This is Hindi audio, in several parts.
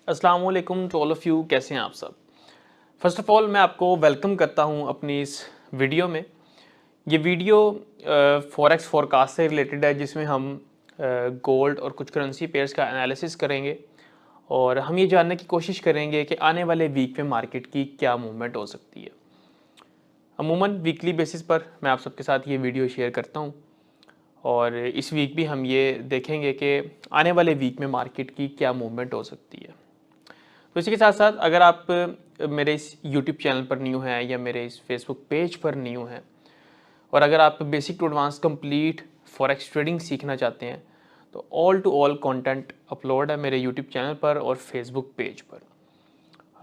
अस्सलाम वालेकुम टू ऑल ऑफ़ यू। कैसे हैं आप सब? फ़र्स्ट ऑफ़ ऑल मैं आपको वेलकम करता हूं अपनी इस वीडियो में। ये वीडियो फॉरेक्स फोरकास्ट से रिलेटेड है, जिसमें हम गोल्ड और कुछ करेंसी पेयर्स का एनालिसिस करेंगे और हम ये जानने की कोशिश करेंगे कि आने वाले वीक में मार्केट की क्या मूवमेंट हो सकती है। अमूमन वीकली बेसिस पर मैं आप सबके साथ ये वीडियो शेयर करता हूँ और इस वीक भी हम ये देखेंगे कि आने वाले वीक में मार्केट की क्या मूवमेंट हो सकती है। तो इसी के साथ साथ अगर आप मेरे इस यूट्यूब चैनल पर न्यू हैं या मेरे इस फेसबुक पेज पर न्यू हैं और अगर आप basic to advance complete forex trading सीखना चाहते हैं तो all to all content upload है मेरे यूट्यूब चैनल पर और फेसबुक पेज पर।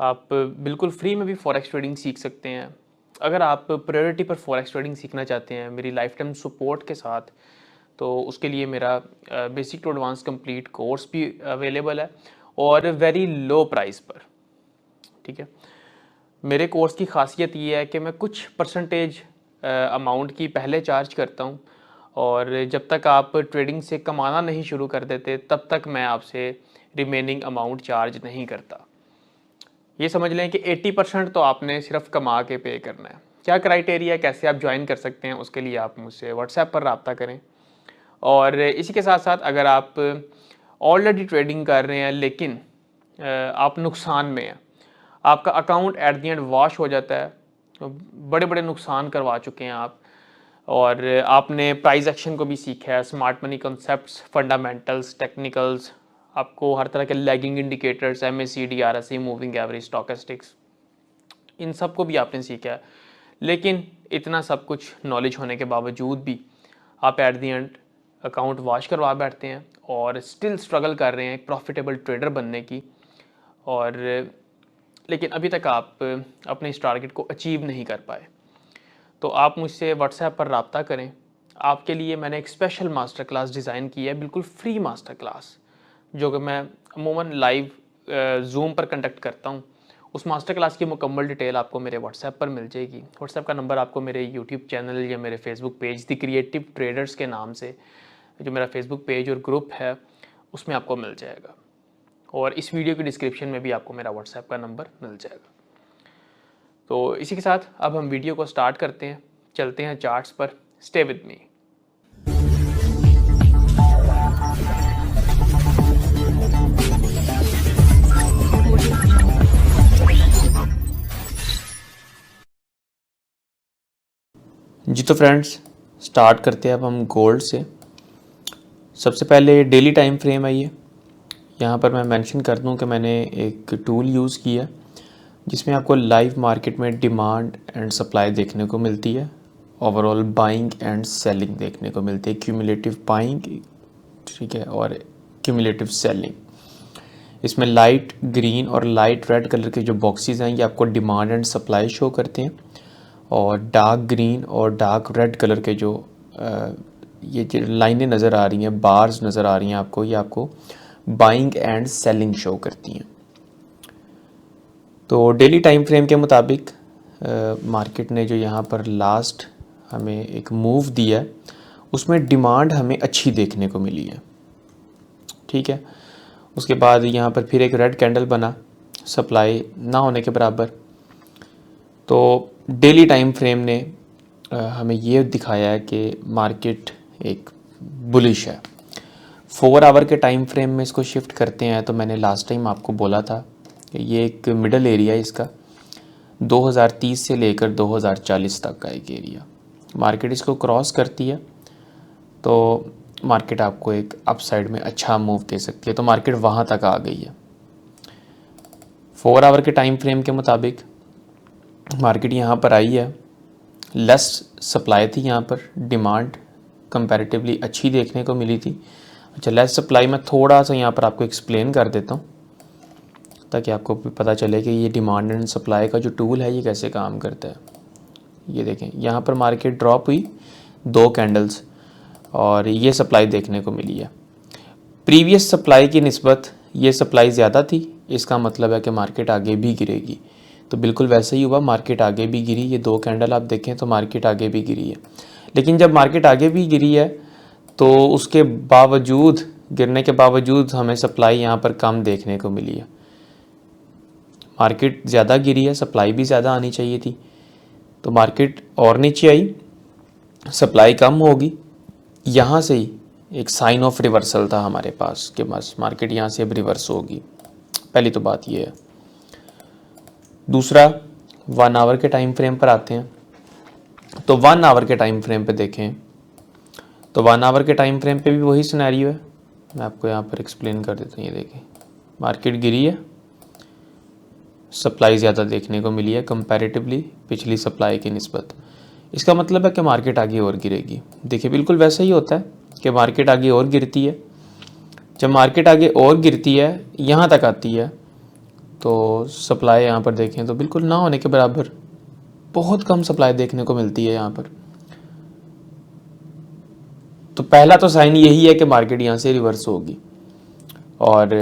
आप बिल्कुल फ्री में भी फॉरेक्स ट्रेडिंग सीख सकते हैं। अगर आप प्रायोरिटी पर फॉरेक्स ट्रेडिंग सीखना चाहते हैं मेरी लाइफ टाइम सपोर्ट के साथ, तो उसके लिए मेरा basic to advance complete course भी अवेलेबल है और वेरी लो प्राइस पर। ठीक है, मेरे कोर्स की खासियत ये है कि मैं कुछ परसेंटेज अमाउंट की पहले चार्ज करता हूँ और जब तक आप ट्रेडिंग से कमाना नहीं शुरू कर देते तब तक मैं आपसे रिमेनिंग अमाउंट चार्ज नहीं करता। ये समझ लें कि 80% तो आपने सिर्फ कमा के पे करना है। क्या क्राइटेरिया, कैसे आप ज्वाइन कर सकते हैं, उसके लिए आप मुझसे व्हाट्सएप पर रब्ता करें। और इसी के साथ साथ अगर आप ऑलरेडी ट्रेडिंग कर रहे हैं लेकिन आप नुकसान में हैं, आपका account at the end wash हो जाता है, तो बड़े बड़े नुकसान करवा चुके हैं आप और आपने प्राइस एक्शन को भी सीखा है, smart money concepts, fundamentals, technicals, आपको हर तरह के lagging indicators, MACD, RSI, moving average, stochastics, इन सब को भी आपने सीखा है। लेकिन इतना सब कुछ नॉलेज होने के बावजूद भी आप at the end account wash करवा बैठते हैं और स्टिल स्ट्रगल कर रहे हैं एक प्रॉफिटेबल ट्रेडर बनने की, और लेकिन अभी तक आप अपने इस टारगेट को अचीव नहीं कर पाए। तो आप मुझसे व्हाट्सएप पर रब्ता करें। आपके लिए मैंने एक स्पेशल मास्टर क्लास डिज़ाइन की है, बिल्कुल फ्री मास्टर क्लास, जो कि मैं अमूमन लाइव जूम पर कंडक्ट करता हूँ। उस मास्टर क्लास की मुकम्मल डिटेल आपको मेरे व्हाट्सएप पर मिल जाएगी। व्हाट्सएप का नंबर आपको मेरे यूट्यूब चैनल या मेरे Facebook page the creative traders के नाम से, जो मेरा फेसबुक पेज और ग्रुप है, उसमें आपको मिल जाएगा। और इस वीडियो की डिस्क्रिप्शन में भी आपको मेरा व्हाट्सएप का नंबर मिल जाएगा। तो इसी के साथ अब हम वीडियो को स्टार्ट करते हैं, चलते हैं चार्ट्स पर। Stay with me. जी तो फ्रेंड्स, स्टार्ट करते हैं अब हम गोल्ड से। सबसे पहले डेली टाइम फ्रेम है ये। यहाँ पर मैं मेंशन कर दूँ कि मैंने एक टूल यूज़ किया जिसमें आपको लाइव मार्केट में डिमांड एंड सप्लाई देखने को मिलती है, ओवरऑल बाइंग एंड सेलिंग देखने को मिलती है, क्यूमुलेटिव बाइंग, ठीक है, और क्यूमुलेटिव सेलिंग। इसमें लाइट ग्रीन और लाइट रेड कलर के जो बॉक्सेस हैं ये आपको डिमांड एंड सप्लाई शो करते हैं, और डार्क ग्रीन और डार्क रेड कलर के जो ये जो लाइनें नज़र आ रही हैं, बार्स नज़र आ रही हैं आपको, ये आपको बाइंग एंड सेलिंग शो करती हैं। तो डेली टाइम फ्रेम के मुताबिक मार्केट ने जो यहाँ पर लास्ट हमें एक मूव दिया है उसमें डिमांड हमें अच्छी देखने को मिली है, ठीक है। उसके बाद यहाँ पर फिर एक रेड कैंडल बना सप्लाई ना होने के बराबर। तो डेली टाइम फ्रेम ने हमें ये दिखाया है कि मार्केट एक बुलिश है। 4 आवर के टाइम फ्रेम में इसको शिफ्ट करते हैं तो मैंने लास्ट टाइम आपको बोला था कि ये एक मिडल एरिया है, इसका 2030 से लेकर 2040 तक का एक एरिया। मार्केट इसको क्रॉस करती है तो मार्केट आपको एक अपसाइड में अच्छा मूव दे सकती है। तो मार्केट वहाँ तक आ गई है। 4 आवर के टाइम फ्रेम के मुताबिक मार्केट यहाँ पर आई है, लेस सप्लाई थी, यहाँ पर डिमांड कंपैरेटिवली अच्छी देखने को मिली थी। अच्छा, लेस सप्लाई में थोड़ा सा यहाँ पर आपको एक्सप्लेन कर देता हूँ ताकि आपको भी पता चले कि ये डिमांड एंड सप्लाई का जो टूल है ये कैसे काम करता है। ये देखें, यहाँ पर मार्केट ड्रॉप हुई 2 कैंडल्स और ये सप्लाई देखने को मिली है। प्रीवियस सप्लाई की निस्बत ये सप्लाई ज़्यादा थी, इसका मतलब है कि मार्केट आगे भी गिरेगी। तो बिल्कुल वैसे ही हुआ, मार्केट आगे भी गिरी। ये 2 कैंडल आप देखें तो मार्केट आगे भी गिरी है। लेकिन जब मार्केट आगे भी गिरी है तो उसके बावजूद, गिरने के बावजूद हमें सप्लाई यहाँ पर कम देखने को मिली है। मार्केट ज़्यादा गिरी है, सप्लाई भी ज़्यादा आनी चाहिए थी, तो मार्केट और नीचे आई, सप्लाई कम होगी। यहाँ से ही एक साइन ऑफ रिवर्सल था हमारे पास कि बस मार्केट यहाँ से अब रिवर्स होगी। पहली तो बात ये है। दूसरा, 1 आवर के टाइम फ्रेम पर आते हैं। तो 1 आवर के टाइम फ्रेम पे देखें तो 1 आवर के टाइम फ्रेम पे भी वही सिनेरियो है। मैं आपको यहाँ पर एक्सप्लेन कर देता हूँ। ये देखें, मार्केट गिरी है, सप्लाई ज़्यादा देखने को मिली है कंपैरेटिवली पिछली सप्लाई की निस्बत। इसका मतलब है कि मार्केट आगे और गिरेगी। देखिए बिल्कुल वैसा ही होता है कि मार्केट आगे और गिरती है। जब मार्केट आगे और गिरती है, यहाँ तक आती है, तो सप्लाई यहाँ पर देखें तो बिल्कुल ना होने के बराबर, बहुत कम सप्लाई देखने को मिलती है यहाँ पर। तो पहला तो साइन यही है कि मार्केट यहाँ से रिवर्स होगी। और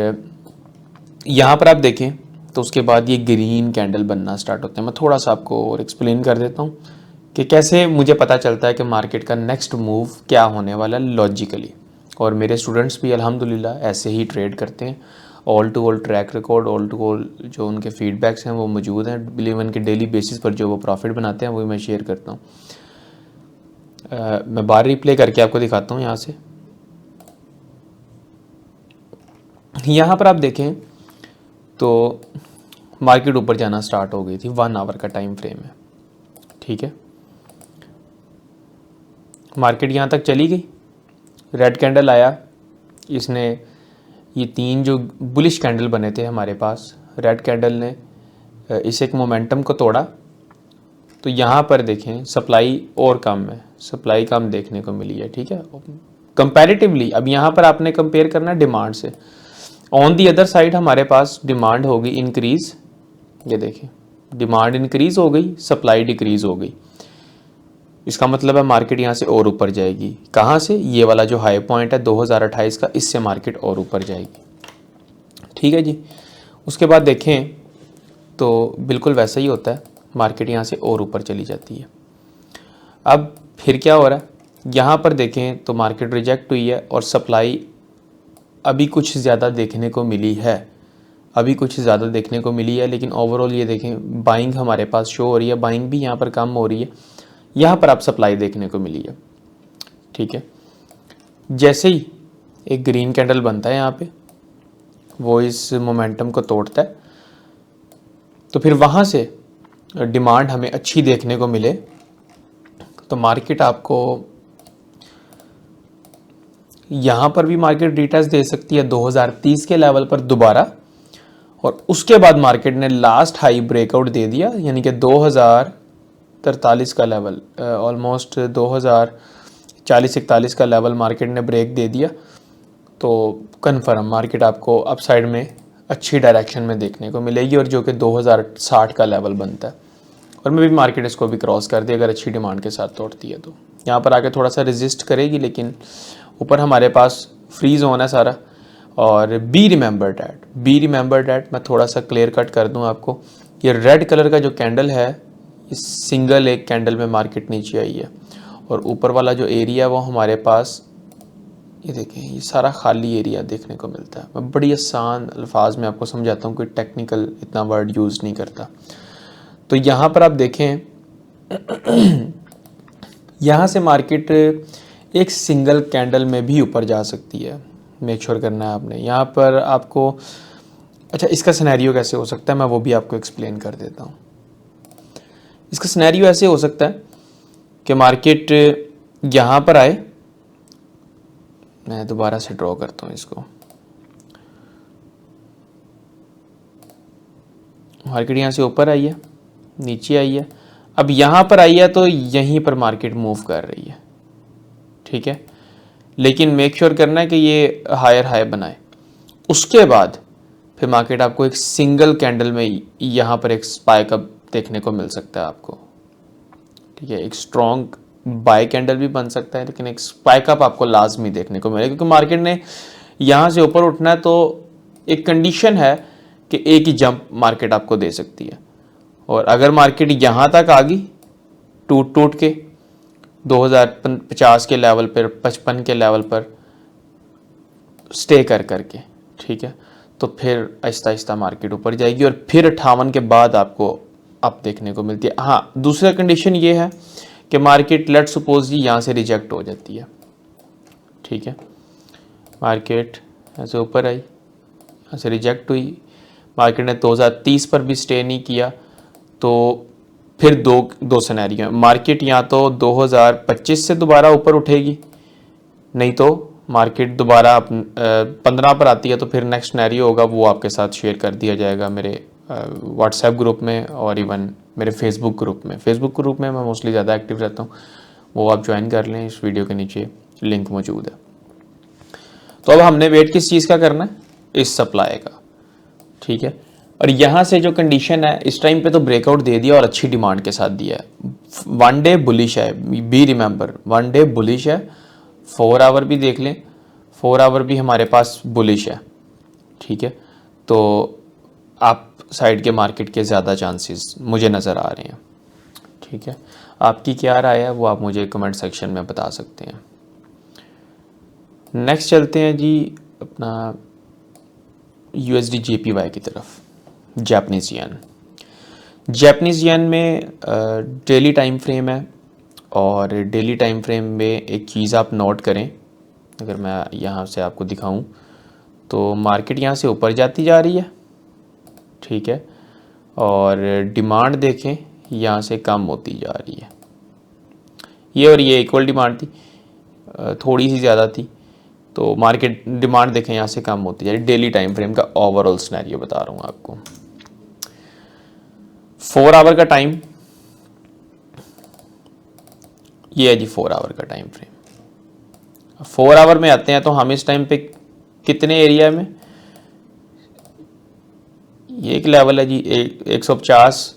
यहाँ पर आप देखें तो उसके बाद ये ग्रीन कैंडल बनना स्टार्ट होते हैं। मैं थोड़ा सा आपको और एक्सप्लेन कर देता हूँ कि कैसे मुझे पता चलता है कि मार्केट का नेक्स्ट मूव क्या होने वाला है लॉजिकली। और मेरे स्टूडेंट्स भी अल्हम्दुलिल्लाह ऐसे ही ट्रेड करते हैं। All to all track record, all to all जो उनके फीडबैक्स हैं वो मौजूद हैं। बिलीवन के डेली बेसिस पर जो वो प्रॉफिट बनाते हैं वो मैं शेयर करता हूँ। मैं बार रिप्ले करके आपको दिखाता हूँ। यहाँ से यहाँ पर आप देखें तो मार्केट ऊपर जाना स्टार्ट हो गई थी। 1 आवर का टाइम फ्रेम है, ठीक है। मार्केट यहाँ तक चली गई, रेड कैंडल आया, इसने ये 3 जो बुलिश कैंडल बने थे हमारे पास, रेड कैंडल ने इस एक मोमेंटम को तोड़ा। तो यहाँ पर देखें सप्लाई और कम है, सप्लाई कम देखने को मिली है, ठीक है, कंपैरेटिवली। अब यहाँ पर आपने कंपेयर करना डिमांड से। ऑन दी अदर साइड हमारे पास डिमांड होगी इंक्रीज। ये देखें डिमांड इंक्रीज हो गई, सप्लाई डिक्रीज हो गई। इसका मतलब है मार्केट यहाँ से और ऊपर जाएगी। कहाँ से? ये वाला जो हाई पॉइंट है 2028 का, इससे मार्केट और ऊपर जाएगी, ठीक है जी। उसके बाद देखें तो बिल्कुल वैसा ही होता है, मार्केट यहाँ से और ऊपर चली जाती है। अब फिर क्या हो रहा है, यहाँ पर देखें तो मार्केट रिजेक्ट हुई है और सप्लाई अभी कुछ ज़्यादा देखने को मिली है, अभी कुछ ज़्यादा देखने को मिली है। लेकिन ओवरऑल ये देखें बाइंग हमारे पास शो हो रही है, बाइंग भी यहाँ पर कम हो रही है। यहाँ पर आप सप्लाई देखने को मिली है, ठीक है। जैसे ही एक ग्रीन कैंडल बनता है यहाँ पे, वो इस मोमेंटम को तोड़ता है, तो फिर वहाँ से डिमांड हमें अच्छी देखने को मिले तो मार्केट आपको यहाँ पर भी मार्केट रिटेस्ट दे सकती है 2030 के लेवल पर दोबारा। और उसके बाद मार्केट ने लास्ट हाई ब्रेकआउट दे दिया, यानी कि 2043 का लेवल, ऑलमोस्ट 2040-41 का लेवल मार्केट ने ब्रेक दे दिया। तो कन्फर्म मार्केट आपको अप साइड में अच्छी डायरेक्शन में देखने को मिलेगी, और जो कि 2060 का लेवल बनता है। और मैं भी मार्केट इसको भी क्रॉस कर दी अगर अच्छी डिमांड के साथ तोड़ती है। तो यहाँ पर आके थोड़ा सा रेजिस्ट करेगी, लेकिन ऊपर हमारे पास फ्री जोन है सारा। और बी रिमेंबर डैट मैं थोड़ा सा क्लियर कट कर दूं आपको। ये रेड कलर का जो कैंडल है, इस सिंगल एक कैंडल में मार्केट नीचे आई है, और ऊपर वाला जो एरिया वो हमारे पास, ये देखें, ये सारा खाली एरिया देखने को मिलता है। मैं बड़ी आसान अल्फाज में आपको समझाता हूँ, कोई टेक्निकल इतना वर्ड यूज़ नहीं करता। तो यहाँ पर आप देखें यहाँ से मार्केट एक सिंगल कैंडल में भी ऊपर जा सकती है, मेक श्योर करना है आपने। यहाँ पर आपको, अच्छा इसका सिनेरियो कैसे हो सकता है मैं वो भी आपको एक्सप्लेन कर देता हूँ। इसका सिनेरियो ऐसे हो सकता है कि मार्केट यहाँ पर आए, मैं दोबारा से ड्रॉ करता हूँ इसको। मार्केट यहाँ से ऊपर आई है, नीचे आई है, अब यहाँ पर आई है, तो यहीं पर मार्केट मूव कर रही है, ठीक है। लेकिन मेक श्योर करना है कि ये हायर हाई बनाए। उसके बाद फिर मार्केट आपको एक सिंगल कैंडल में यहाँ पर एक स्पाइक अप देखने को मिल सकता है आपको, ठीक है। एक स्ट्रॉन्ग बाय कैंडल भी बन सकता है, लेकिन एक स्पाइक अप आपको लाजमी देखने को मिलेगा, क्योंकि मार्केट ने यहाँ से ऊपर उठना है। तो एक कंडीशन है कि एक ही जंप मार्केट आपको दे सकती है। और अगर मार्केट यहाँ तक आ गई टूट के 2050 के लेवल पर, 55 के लेवल पर स्टे करके, ठीक है, तो फिर आहिस्ता आहिस्ता मार्केट ऊपर जाएगी और फिर 58 के बाद आपको अप देखने को मिलती है। हाँ, दूसरा कंडीशन ये है कि मार्केट लेट सपोज जी यहाँ से रिजेक्ट हो जाती है, ठीक है, मार्केट ऐसे ऊपर आई, यहाँ से रिजेक्ट हुई, मार्केट ने 2030 पर भी स्टे नहीं किया, तो फिर दो सिनेरियो हैं। मार्केट या तो 2025 से दोबारा ऊपर उठेगी, नहीं तो मार्केट दोबारा 15 पर आती है, तो फिर नेक्स्ट सिनेरियो होगा, वो आपके साथ शेयर कर दिया जाएगा मेरे व्हाट्सएप ग्रुप में और इवन मेरे फेसबुक ग्रुप में। फेसबुक ग्रुप में मैं मोस्टली ज़्यादा एक्टिव रहता हूँ, वो आप ज्वाइन कर लें, इस वीडियो के नीचे लिंक मौजूद है। तो अब हमने वेट किस चीज़ का करना है, इस सप्लाई का, ठीक है। और यहाँ से जो कंडीशन है, इस टाइम पे तो ब्रेकआउट दे दिया और अच्छी डिमांड के साथ दिया है। 1 डे बुलिश है, बी रिमेंबर 1 डे बुलिश है। 4 आवर भी देख लें, 4 आवर भी हमारे पास बुलिश है, ठीक है। तो आप साइड के मार्केट के ज़्यादा चांसेस मुझे नज़र आ रहे हैं, ठीक है। आपकी क्या राय है वो आप मुझे कमेंट सेक्शन में बता सकते हैं। नेक्स्ट चलते हैं जी अपना USD JPY की तरफ, जापानीज़ येन। जापानीज़ येन में डेली टाइम फ्रेम है और डेली टाइम फ्रेम में एक चीज़ आप नोट करें, अगर मैं यहाँ से आपको दिखाऊं तो मार्केट यहाँ से ऊपर जाती जा रही है, ठीक है, और डिमांड देखें यहाँ से कम होती जा रही है। ये और ये इक्वल डिमांड थी, थोड़ी सी ज़्यादा थी, तो मार्केट डिमांड देखें यहाँ से कम होती जा रही है। डेली टाइम फ्रेम का ओवरऑल सिनेरियो बता रहा हूँ आपको। 4 आवर का टाइम, ये है जी 4 आवर का टाइम फ्रेम। 4 आवर में आते हैं तो हम इस टाइम पे कितने एरिया में, ये एक लेवल है जी 150,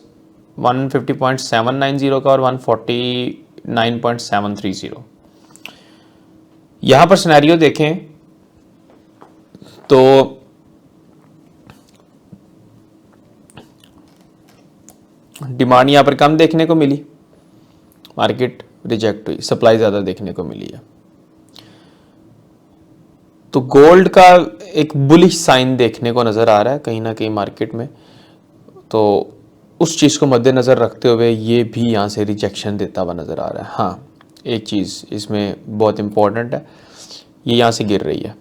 150.790 का और 149.730। यहाँ पर सिनेरियो देखें तो डिमांड यहाँ पर कम देखने को मिली, मार्केट रिजेक्ट हुई, सप्लाई ज़्यादा देखने को मिली है। तो गोल्ड का एक बुलिश साइन देखने को नज़र आ रहा है कहीं ना कहीं मार्केट में, तो उस चीज़ को मद्देनज़र रखते हुए ये भी यहाँ से रिजेक्शन देता हुआ नज़र आ रहा है। हाँ, एक चीज़ इसमें बहुत इम्पोर्टेंट है, ये यहाँ से गिर रही है।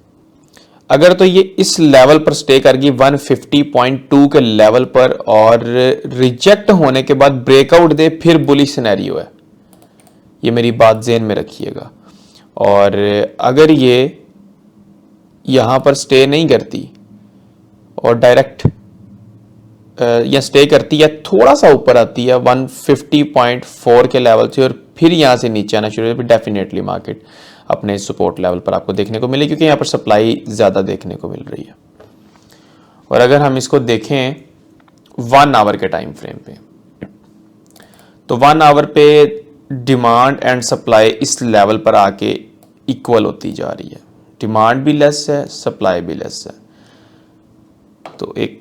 अगर तो ये इस लेवल पर स्टे कर गई 150.2 के लेवल पर और रिजेक्ट होने के बाद ब्रेकआउट दे, फिर बुलिश सिनेरियो है, ये मेरी बात ज़हन में रखिएगा। और अगर ये यहाँ पर स्टे नहीं करती और डायरेक्ट या स्टे करती है, थोड़ा सा ऊपर आती है 150.4 के लेवल से और फिर यहाँ से नीचे आना शुरू हो, डेफिनेटली मार्केट अपने सपोर्ट लेवल पर आपको देखने को मिले, क्योंकि यहाँ पर सप्लाई ज़्यादा देखने को मिल रही है। और अगर हम इसको देखें 1 आवर के टाइम फ्रेम पे, तो 1 आवर पे डिमांड एंड सप्लाई इस लेवल पर आके इक्वल होती जा रही है। डिमांड भी लेस है, सप्लाई भी लेस है, तो एक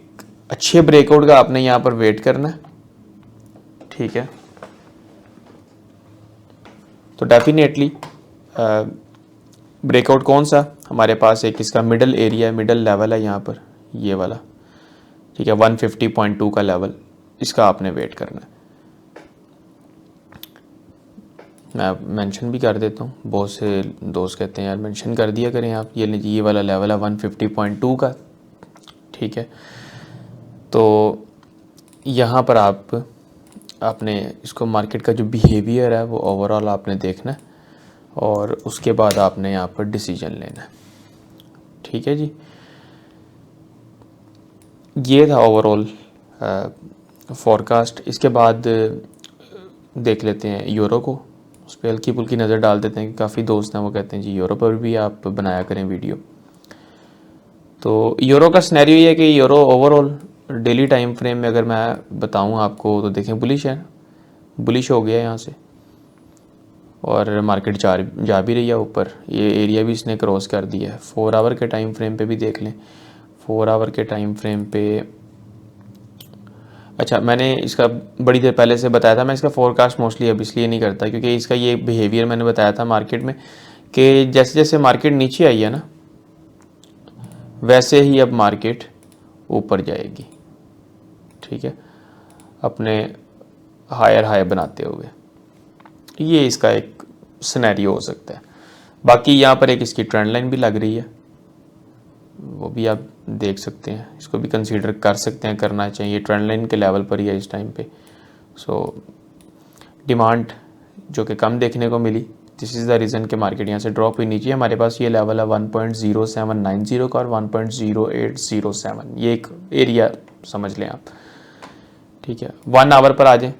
अच्छे ब्रेकआउट का आपने यहाँ पर वेट करना है, ठीक है। तो डेफिनेटली ब्रेकआउट कौन सा हमारे पास, एक इसका मिडल एरिया है, मिडल लेवल है यहाँ पर, ये वाला, ठीक है, 150.2 का लेवल, इसका आपने वेट करना है। मैं मेंशन भी कर देता हूँ, बहुत से दोस्त कहते हैं यार मेंशन कर दिया करें आप, ये वाला लेवल है 150.2 का, ठीक है। तो यहाँ पर आपने इसको मार्केट का जो बिहेवियर है वो ओवरऑल आपने देखना है और उसके बाद आपने यहाँ पर डिसीजन लेना है, ठीक है जी। ये था ओवरऑल फॉरकास्ट। इसके बाद देख लेते हैं यूरो को, उस पर हल्की फुल्की नज़र डाल देते हैं। काफ़ी दोस्त हैं वो कहते हैं जी यूरो पर भी आप बनाया करें वीडियो। तो यूरो का सिनेरियो ये है कि euro overall daily time frame में अगर मैं बताऊं आपको तो देखें बुलिश है, बुलिश हो गया यहाँ से और मार्केट जा भी रही है ऊपर, ये एरिया भी इसने क्रॉस कर दिया है। 4 आवर के टाइम फ्रेम पे भी देख लें, 4 आवर के टाइम फ्रेम पे, अच्छा मैंने इसका बड़ी देर पहले से बताया था, मैं इसका फोरकास्ट मोस्टली अब इसलिए नहीं करता क्योंकि इसका ये बिहेवियर मैंने बताया था मार्केट में कि जैसे जैसे मार्केट नीचे आई है ना, वैसे ही अब मार्केट ऊपर जाएगी, ठीक है, अपने हायर हाई बनाते हुए। ये इसका एक सिनेरियो हो सकता है। बाकी यहाँ पर एक इसकी ट्रेंड लाइन भी लग रही है, वो भी आप देख सकते हैं, इसको भी कंसीडर कर सकते हैं, करना चाहिए। ट्रेंड लाइन के लेवल पर ही है इस टाइम पे। सो डिमांड जो कि कम देखने को मिली, दिस इज़ द रीज़न कि मार्केट यहाँ से ड्रॉप हुई नीचे। हमारे पास ये लेवल है 1.0790 का और 1.0807, ये एक एरिया समझ लें आप, ठीक है। 1 आवर पर आ जाए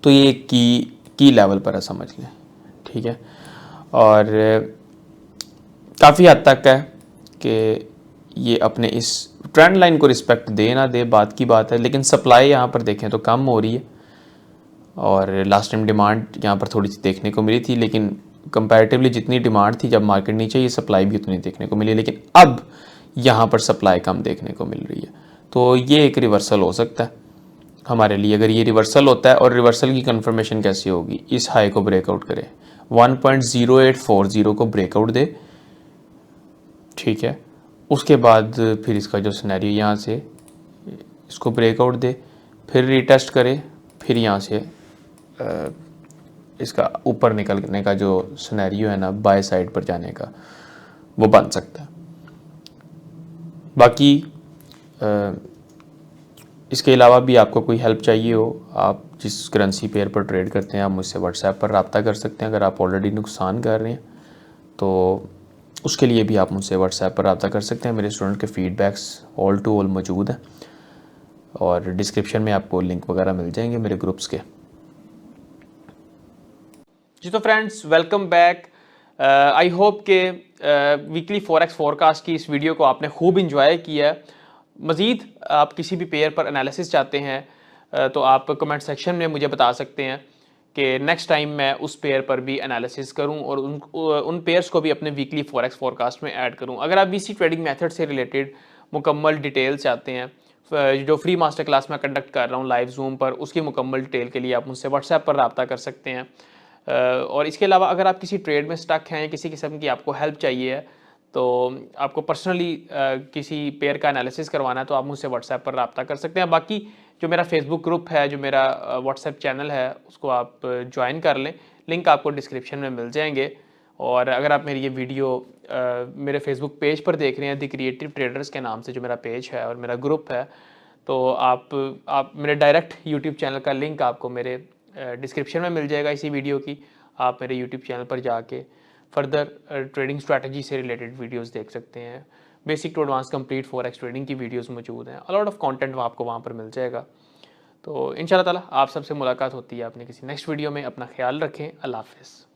तो ये की लेवल पर है, समझ लें, ठीक है। और काफ़ी हद तक है कि ये अपने इस ट्रेंड लाइन को रिस्पेक्ट दे ना दे, बात की बात है, लेकिन सप्लाई यहाँ पर देखें तो कम हो रही है। और लास्ट टाइम डिमांड यहाँ पर थोड़ी सी देखने को मिली थी, लेकिन कंपैरेटिवली जितनी डिमांड थी जब मार्केट नीचे, ये सप्लाई भी उतनी देखने को मिली, लेकिन अब यहाँ पर सप्लाई कम देखने को मिल रही है। तो ये एक रिवर्सल हो सकता है हमारे लिए। अगर ये रिवर्सल होता है, और रिवर्सल की कंफर्मेशन कैसी होगी, इस हाई को ब्रेकआउट करे, 1.0840 को ब्रेकआउट दे, ठीक है, उसके बाद फिर इसका जो सिनेरियो यहाँ से इसको ब्रेकआउट दे, फिर रीटेस्ट करे, फिर यहाँ से इसका ऊपर निकलने का जो सिनेरियो है ना, बाय साइड पर जाने का, वो बन सकता है। बाकी इसके अलावा भी आपको कोई हेल्प चाहिए हो, आप जिस करेंसी पेयर पर ट्रेड करते हैं, आप मुझसे व्हाट्सएप पर रब्ता कर सकते हैं। अगर आप ऑलरेडी नुकसान कर रहे हैं तो उसके लिए भी आप मुझसे व्हाट्सएप पर रब्ता कर सकते हैं। मेरे स्टूडेंट के फीडबैक्स ऑल टू ऑल मौजूद हैं और डिस्क्रिप्शन में आपको लिंक वगैरह मिल जाएंगे मेरे ग्रुप्स के। जी तो friends, welcome back. I hope के वीकली फॉरेक्स फोरकास्ट की इस वीडियो को आपने खूब इंजॉय किया है। मज़ीद आप किसी भी पेयर पर एनालिसिस चाहते हैं तो आप कमेंट सेक्शन में मुझे बता सकते हैं कि नेक्स्ट टाइम मैं उस पेयर पर भी एनालिसिस करूं और उन पेयर्स को भी अपने वीकली फॉरेक्स फोरकास्ट में ऐड करूं। अगर आप वीसी ट्रेडिंग मेथड से रिलेटेड मुकम्मल डिटेल्स चाहते हैं, जो फ्री मास्टर क्लास मैं कंडक्ट कर रहा हूं लाइव जूम पर, उसकी मुकम्मल डिटेल के लिए आप मुझसे व्हाट्सएप पर रब्ता कर सकते हैं। और इसके अलावा अगर आप किसी ट्रेड में स्टक हैं, किसी किस्म की आपको हेल्प चाहिए है, तो आपको पर्सनली किसी पेयर का एनालिसिस करवाना है, तो आप मुझसे व्हाट्सएप पर रब्ता कर सकते हैं। बाकी जो मेरा फेसबुक ग्रुप है, जो मेरा व्हाट्सएप चैनल है, उसको आप ज्वाइन कर लें, लिंक आपको डिस्क्रिप्शन में मिल जाएंगे। और अगर आप मेरी ये वीडियो मेरे फेसबुक पेज पर देख रहे हैं, द क्रिएटिव ट्रेडर्स के नाम से जो मेरा पेज है और मेरा ग्रुप है, तो आप मेरे डायरेक्ट यूट्यूब चैनल का लिंक आपको मेरे डिस्क्रिप्शन में मिल जाएगा इसी वीडियो की। आप मेरे यूट्यूब चैनल पर जाके फर्दर ट्रेडिंग स्ट्रैटेजी से रिलेटेड वीडियोस देख सकते हैं। Basic to advance complete forex trading की वीडियोस मौजूद हैं। अ लॉट ऑफ कंटेंट आपको वहाँ पर मिल जाएगा। तो इंशाल्लाह ताला आप सबसे मुलाकात होती है अपने किसी नेक्स्ट वीडियो में। अपना ख्याल रखें। अल्लाह हाफ़िज़।